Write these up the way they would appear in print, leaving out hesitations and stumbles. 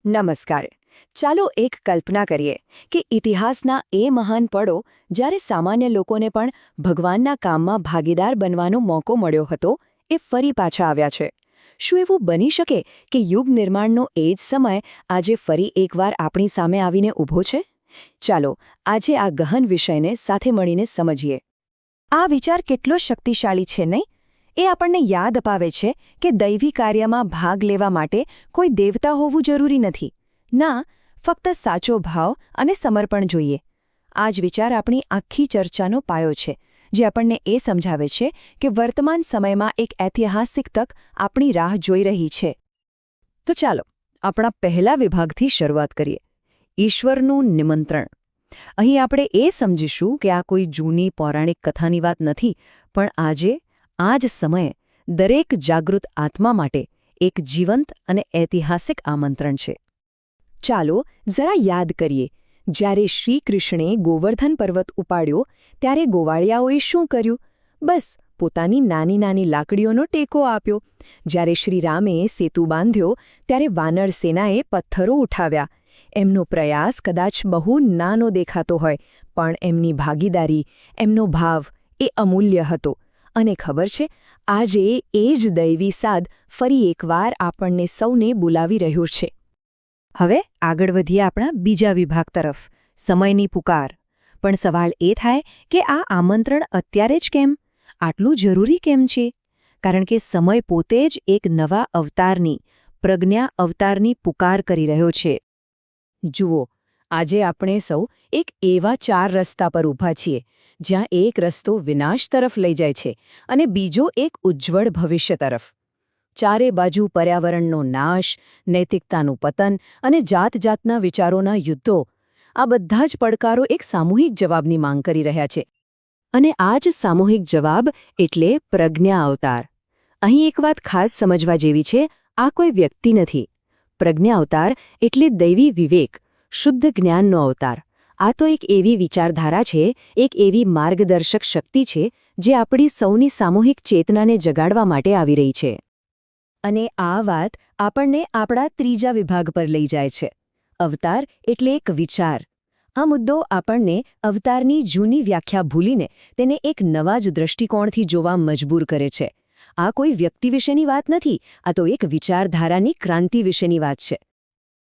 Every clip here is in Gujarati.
નમસ્કાર. ચાલો એક કલ્પના કરીએ કે ઇતિહાસના એ મહાન પળો જ્યારે સામાન્ય લોકોને પણ ભગવાનના કામમાં ભાગીદાર બનવાનો મોકો મળ્યો હતો એ ફરી પાછા આવ્યા છે. શું એવું બની શકે કે યુગ નિર્માણનો એ જ સમય આજે ફરી એકવાર આપણી સામે આવીને ઊભો છે? ચાલો આજે આ ગહન વિષયને સાથે મળીને સમજીએ. આ વિચાર કેટલો શક્તિશાળી છે નહીં? એ આપણને યાદ અપાવે છે કે દૈવી કાર્યમાં ભાગ લેવા માટે કોઈ દેવતા હોવું જરૂરી નથી. ના, ફક્ત સાચો ભાવ અને સમર્પણ જોઈએ. આ જ વિચાર આપણી આખી ચર્ચાનો પાયો છે, જે આપણને એ સમજાવે છે કે વર્તમાન સમયમાં એક ઐતિહાસિક તક આપણી રાહ જોઈ રહી છે. તો ચાલો આપણા પહેલા વિભાગથી શરૂઆત કરીએ. ઈશ્વરનું નિમંત્રણ. અહીં આપણે એ સમજીશું કે આ કોઈ જૂની પૌરાણિક કથાની વાત નથી, પણ આજે આ જ સમયે દરેક જાગૃત આત્મા માટે એક જીવંત અને ઐતિહાસિક આમંત્રણ છે. ચાલો જરા યાદ કરીએ, જ્યારે શ્રી કૃષ્ણે ગોવર્ધન પર્વત ઉપાડ્યો ત્યારે ગોવાળિયાઓએ શું કર્યું? બસ પોતાની નાની નાની લાકડીઓનો ટેકો આપ્યો. જ્યારે શ્રીરામે સેતુ બાંધ્યો ત્યારે વાનર સેનાએ પથ્થરો ઉઠાવ્યા. એમનો પ્રયાસ કદાચ બહુ નાનો દેખાતો હોય, પણ એમની ભાગીદારી, એમનો ભાવ એ અમૂલ્ય હતો. અને ખબર છે, આજે એ જ દૈવી સાદ ફરી એકવાર આપણને સૌને બોલાવી રહ્યો છે. હવે આગળ વધીએ આપણા બીજા વિભાગ તરફ, સમયની પુકાર. પણ સવાલ એ થાય કે આ આમંત્રણ અત્યારે જ કેમ? આટલું જરૂરી કેમ છે? કારણ કે સમય પોતે જ એક નવા અવતારની, પ્રજ્ઞા અવતારની પુકાર કરી રહ્યો છે. જુઓ, આજે આપણે સૌ એક એવા 4 રસ્તા પર ઊભા છીએ, જ્યાં એક રસ્તો વિનાશ તરફ લઈ જાય છે અને બીજો એક ઉજ્જવળ ભવિષ્ય તરફ. ચારે બાજુ પર્યાવરણનો નાશ, નૈતિકતાનું પતન અને જાત-જાતના વિચારોના યુદ્ધો, આ બધા જ પડકારો એક સામૂહિક જવાબની માંગ કરી રહ્યા છે. અને આ જ સામૂહિક જવાબ એટલે પ્રજ્ઞા અવતાર. અહીં એક વાત ખાસ સમજવા જેવી છે, આ કોઈ વ્યક્તિ નથી. પ્રજ્ઞા અવતાર એટલે દૈવી વિવેક, શુદ્ધ જ્ઞાનનો અવતાર. આ તો એક એવી વિચારધારા છે, એક એવી માર્ગદર્શક શક્તિ છે, જે આપણી સૌની સામૂહિક ચેતનાને જગાડવા માટે આવી રહી છે. અને આ વાત આપણને આપણા ત્રીજા વિભાગ પર લઈ જાય છે. અવતાર એટલે એક વિચાર. આ મુદ્દો આપણને અવતારની જૂની વ્યાખ્યા ભૂલીને તેને એક નવા જ દૃષ્ટિકોણથી જોવા મજબૂર કરે છે. આ કોઈ વ્યક્તિ વિશેની વાત નથી, આ તો એક વિચારધારાની ક્રાંતિ વિશેની વાત છે.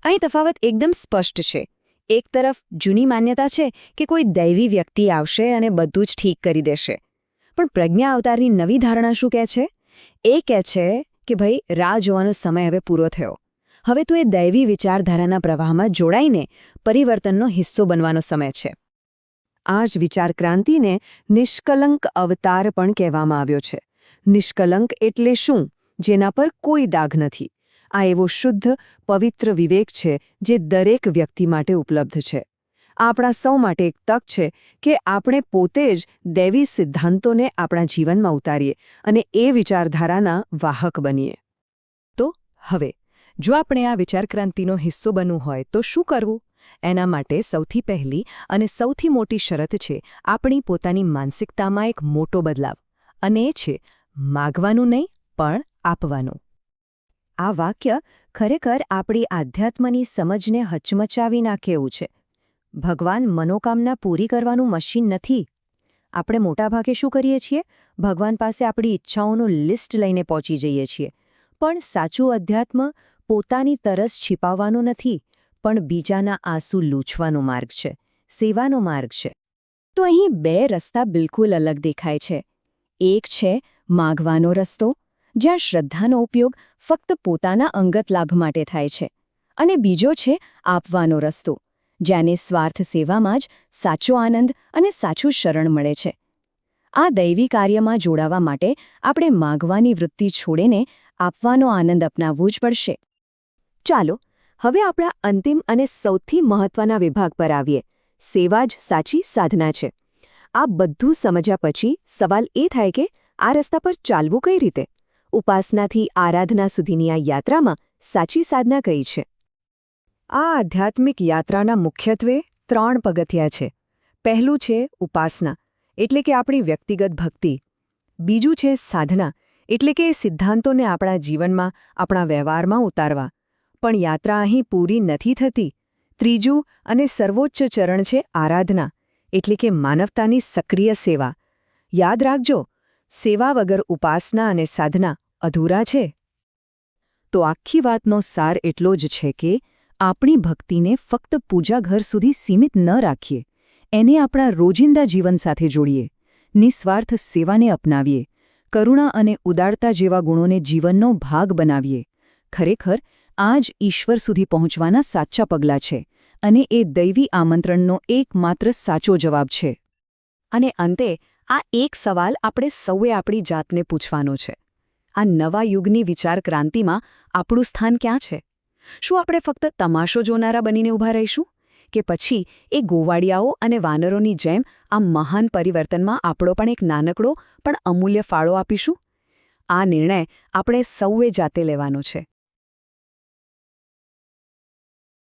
અહીં તફાવત એકદમ સ્પષ્ટ છે. એક તરફ જૂની માન્યતા છે કે કોઈ દૈવી વ્યક્તિ આવશે અને બધું જ ઠીક કરી દેશે. પણ પ્રજ્ઞા અવતારની નવી ધારણા શું કહે છે? એ કહે છે કે ભાઈ, રાહ જોવાનો સમય હવે પૂરો થયો. હવે તો એ દૈવી વિચારધારાના પ્રવાહમાં જોડાઈને પરિવર્તનનો હિસ્સો બનવાનો સમય છે. આ જ વિચાર ક્રાંતિને નિષ્કલંક અવતાર પણ કહેવામાં આવ્યો છે. નિષ્કલંક એટલે શું? જેના પર કોઈ દાગ નથી. આ એવો શુદ્ધ, પવિત્ર વિવેક છે જે દરેક વ્યક્તિ માટે ઉપલબ્ધ છે. આપણા સૌ માટે એક તક છે કે આપણે પોતે જ દૈવી સિદ્ધાંતોને આપણા જીવનમાં ઉતારીએ અને એ વિચારધારાના વાહક બનીએ. તો હવે, જો આપણે આ વિચારક્રાંતિનો હિસ્સો બનવું હોય તો શું કરવું? એના માટે સૌથી પહેલી અને સૌથી મોટી શરત છે આપણી પોતાની માનસિકતામાં એક મોટો બદલાવ. અને એ છે માગવાનું નહીં, પણ આપવાનું. આ વાક્ય ખરેખર આપણી આધ્યાત્મની સમજને હચમચાવી નાખે એવું છે. ભગવાન મનોકામના પૂરી કરવાનું મશીન નથી. આપણે મોટાભાગે શું કરીએ છીએ? ભગવાન પાસે આપણી ઈચ્છાઓનું લિસ્ટ લઈને પહોંચી જઈએ છીએ. પણ સાચું અધ્યાત્મ પોતાની તરસ छिपाવવાનો નથી, પણ બીજાના આંસુ લૂછવાનો માર્ગ છે, સેવાનો માર્ગ છે. તો અહીં 2 રસ્તા બિલકુલ અલગ દેખાય છે. એક છે માગવાનો રસ્તો, જ્યાં શ્રદ્ધાનો ઉપયોગ ફક્ત પોતાના અંગત લાભ માટે થાય છે. અને બીજો છે આપવાનો રસ્તો, જ્યાંને સ્વાર્થ સેવામાં જ સાચો આનંદ અને સાચું શરણ મળે છે. આ દૈવી કાર્યમાં જોડાવા માટે આપણે માગવાની વૃત્તિ છોડીને આપવાનો આનંદ અપનાવવું જ પડશે. ચાલો હવે આપણા અંતિમ અને સૌથી મહત્વના વિભાગ પર આવીએ. સેવા જ સાચી સાધના છે. આ બધું સમજ્યા પછી સવાલ એ થાય કે આ રસ્તા પર ચાલવું કઈ રીતે? ઉપાસનાથી આરાધના સુધીની આ યાત્રામાં સાચી સાધના કઈ છે? આ આધ્યાત્મિક યાત્રાના મુખ્યત્વે 3 પગથિયાં છે. પહેલું છે ઉપાસના, એટલે કે આપણી વ્યક્તિગત ભક્તિ. બીજું છે સાધના, એટલે કે સિદ્ધાંતોને આપણા જીવનમાં, આપણા વ્યવહારમાં ઉતારવા. પણ યાત્રા અહીં પૂરી નથી થતી. ત્રીજું અને સર્વોચ્ચ ચરણ છે આરાધના, એટલે કે માનવતાની સક્રિય સેવા. યાદ રાખજો, સેવા વગર ઉપાસના અને સાધના અધૂરા છે. તો આખી વાતનો સાર એટલો જ છે કે આપણી ભક્તિને ફક્ત પૂજાઘર સુધી સીમિત ન રાખીએ, એને આપણા રોજિંદા જીવન સાથે જોડીએ, નિસ્વાર્થ સેવાને અપનાવીએ, કરુણા અને ઉદારતા જેવા ગુણોને જીવનનો ભાગ બનાવીએ. ખરેખર આ જ ઈશ્વર સુધી પહોંચવાના સાચા પગલાં છે અને એ દૈવી આમંત્રણનો એકમાત્ર સાચો જવાબ છે. અને અંતે આ એક સવાલ આપણે સૌએ આપણી જાતને પૂછવાનો છે. આ નવા યુગની વિચાર ક્રાંતિમાં આપણું સ્થાન ક્યાં છે? શું આપણે ફક્ત તમાશો જોનારા બનીને ઊભા રહીશું? કે પછી એ ગોવાળિયાઓ અને વાનરોની જેમ આ મહાન પરિવર્તનમાં આપણો પણ એક નાનકડો પણ અમૂલ્ય ફાળો આપીશું? આ નિર્ણય આપણે સૌએ જાતે લેવાનો છે.